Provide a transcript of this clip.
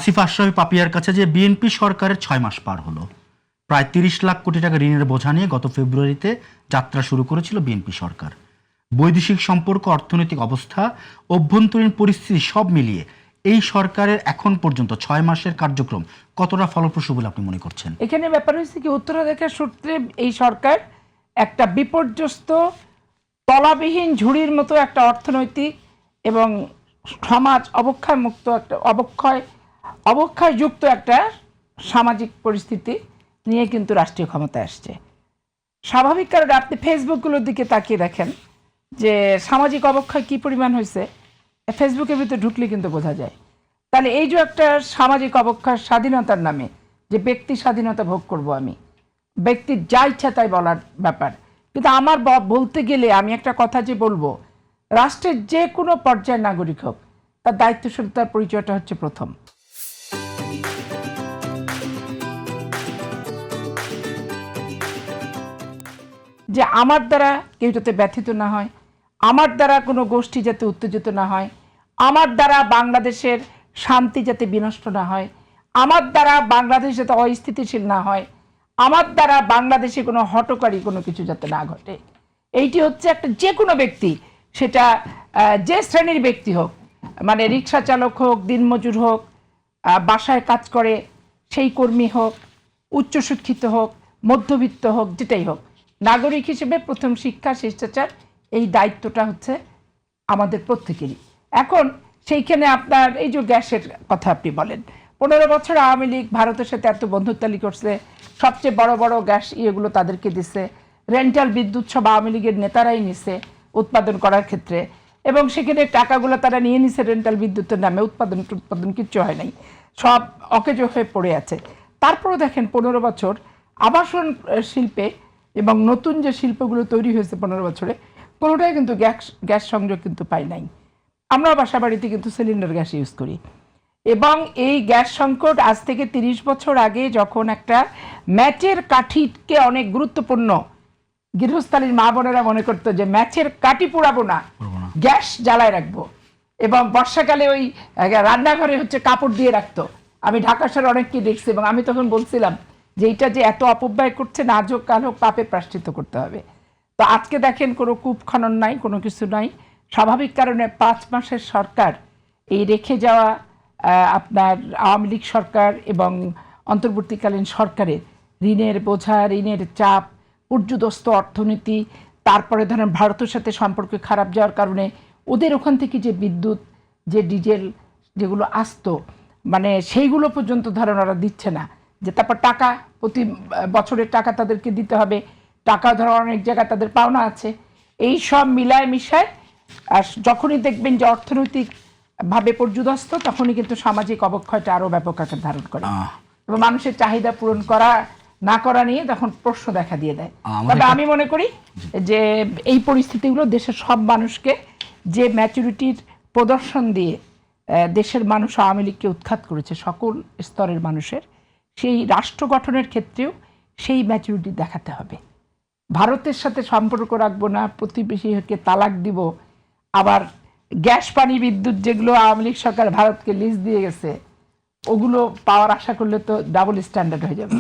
আসিফ আশরাফী পাপিয়ার কাছে যে বিএনপি সরকারের 6 মাস পার হলো। প্রায় 30 লাখ কোটি টাকা ঋণের বোঝা নিয়ে গত ফেব্রুয়ারিতে যাত্রা শুরু করেছিল বিএনপি সরকার। বৈদেশিক সম্পর্ক, অর্থনৈতিক অবস্থা, অভ্যন্তরীণ পরিস্থিতি সব মিলিয়ে এই সরকারের এখন পর্যন্ত 6 মাসের কার্যক্রম কতটা ফলপ্রসূ বলে আপনি মনে করছেন? এখানে ব্যাপার হচ্ছে কি, উত্তরাধিকার সূত্রে এই সরকার একটা বিপর্যস্ত তলাবিহীন ঝুড়ির মতো একটা অর্থনৈতিক এবং সমাজ অবক্ষয়মুক্ত একটা অবক্ষয়যুক্ত একটা সামাজিক পরিস্থিতি নিয়ে কিন্তু রাষ্ট্রীয় ক্ষমতায় আসছে। স্বাভাবিক কারণে আপনি ফেসবুকগুলোর দিকে তাকিয়ে দেখেন যে সামাজিক অবক্ষয় কী পরিমাণ হয়েছে, ফেসবুকের ভিতরে ঢুকলে কিন্তু বোঝা যায়। তাহলে এই যে একটা সামাজিক অবক্ষয় স্বাধীনতার নামে যে ব্যক্তি স্বাধীনতা ভোগ করব, আমি ব্যক্তির যা ইচ্ছা তাই বলার ব্যাপার, কিন্তু আমার বলতে গেলে আমি একটা কথা যে বলবো, রাষ্ট্রের যে কোনো পর্যায়ের নাগরিক হোক তার দায়িত্বশীলতার পরিচয়টা হচ্ছে প্রথম। যে আমার দ্বারা কেউ যাতে ব্যথিত না হয়, আমার দ্বারা কোনো গোষ্ঠী যাতে উত্তেজিত না হয়, আমার দ্বারা বাংলাদেশের শান্তি যাতে বিনষ্ট না হয়, আমার দ্বারা বাংলাদেশ যাতে অস্থিতিশীল না হয়, আমার দ্বারা বাংলাদেশে কোনো হটকারী কোনো কিছু যাতে না ঘটে। এইটি হচ্ছে একটা যে কোনো ব্যক্তি, সেটা যে শ্রেণীর ব্যক্তি হোক, মানে রিক্সা চালক হোক, দিনমজুর হোক, বাসায় কাজ করে সেই কর্মী হোক, উচ্চশিক্ষিত হোক, মধ্যবিত্ত হোক, যেটাই হোক, নাগরিক হিসেবে প্রথম শিক্ষা, শিষ্টাচার, এই দায়িত্বটা হচ্ছে আমাদের প্রত্যেকেরই। এখন সেইখানে আপনার এই যে গ্যাসের কথা আপনি বলেন, 15 বছর আওয়ামী লীগ ভারতের সাথে এত বন্ধুত্বালি করছে, সবচেয়ে বড় বড় গ্যাস ইয়েগুলো তাদেরকে দিচ্ছে, রেন্টাল বিদ্যুৎ সব আওয়ামী লীগের নেতারাই নিছে উৎপাদন করার ক্ষেত্রে, এবং সেখানে টাকাগুলো তারা নিয়ে নিছে রেন্টাল বিদ্যুতের নামে, উৎপাদন কিচ্ছু হয় নাই, সব অকেজো হয়ে পড়ে আছে। তারপরেও দেখেন 15 বছর আবাসন শিল্পে এবং নতুন যে শিল্পগুলো তৈরি হয়েছে 15 বছরে, কোনোটাই কিন্তু গ্যাস সংযোগ কিন্তু পাই নাই। আমরা বাসা বাড়িতে কিন্তু সিলিন্ডার গ্যাস ইউজ করি, এবং এই গ্যাস সংকট আজ থেকে 30 বছর আগে যখন একটা ম্যাচের কাঠিকে অনেক গুরুত্বপূর্ণ, গৃহস্থালীর মা বোনেরা মনে করতো যে ম্যাচের কাঠি পোড়াবো না, গ্যাস জ্বালায় রাখবো, এবং বর্ষাকালে ওই রান্নাঘরে হচ্ছে কাপড় দিয়ে রাখতো। আমি ঢাকা শহরে অনেককে দেখছি, এবং আমি তখন বলছিলাম যে এইটা যে এত অপব্যয় করছে, না আজ হোক কাল হোক পাপে প্রায়শ্চিত্ত করতে হবে। তো আজকে দেখেন কোনো কূপ খনন নাই, কোনো কিছু নাই। স্বাভাবিক কারণে 5 মাসের সরকার, এই রেখে যাওয়া আপনার আওয়ামী লীগ সরকার এবং অন্তর্বর্তীকালীন সরকারের ঋণের বোঝা, ঋণের চাপ, পর্যুদস্ত অর্থনীতি, তারপরে ধরেন ভারতের সাথে সম্পর্ক খারাপ যাওয়ার কারণে ওদের ওখান থেকে যে বিদ্যুৎ, যে ডিজেল যেগুলো আসতো, মানে সেইগুলো পর্যন্ত ধরেন ওরা দিচ্ছে না, যে তারপর টাকা প্রতি বছরের টাকা তাদেরকে দিতে হবে, টাকা ধরো অনেক জায়গায় তাদের পাওনা আছে। এই সব মিলায় মিশায় আর যখনই দেখবেন যে অর্থনৈতিকভাবে পর্যুদস্ত, তখনই কিন্তু সামাজিক অবক্ষয়টা আরও ব্যাপক আকার ধারণ করে, এবং মানুষের চাহিদা পূরণ করা না করা নিয়ে তখন প্রশ্ন দেখা দিয়ে দেয়। তবে আমি মনে করি যে এই পরিস্থিতিগুলো দেশের সব মানুষকে, যে ম্যাচুরিটির প্রদর্শন দিয়ে দেশের মানুষ আওয়ামী লীগকে উৎখাত করেছে, সকল স্তরের মানুষের, সেই রাষ্ট্র গঠনের ক্ষেত্রেও সেই ম্যাচুরিটি দেখাতে হবে। ভারতের সাথে সম্পর্ক রাখবো না, প্রতিবেশীকে তালাক দিব, আবার গ্যাস, পানি, বিদ্যুৎ যেগুলো আওয়ামী লীগ সরকার ভারতকে লিজ দিয়ে গেছে, ওগুলো পাওয়ার আশা করলে তো ডাবল স্ট্যান্ডার্ড হয়ে যাবে।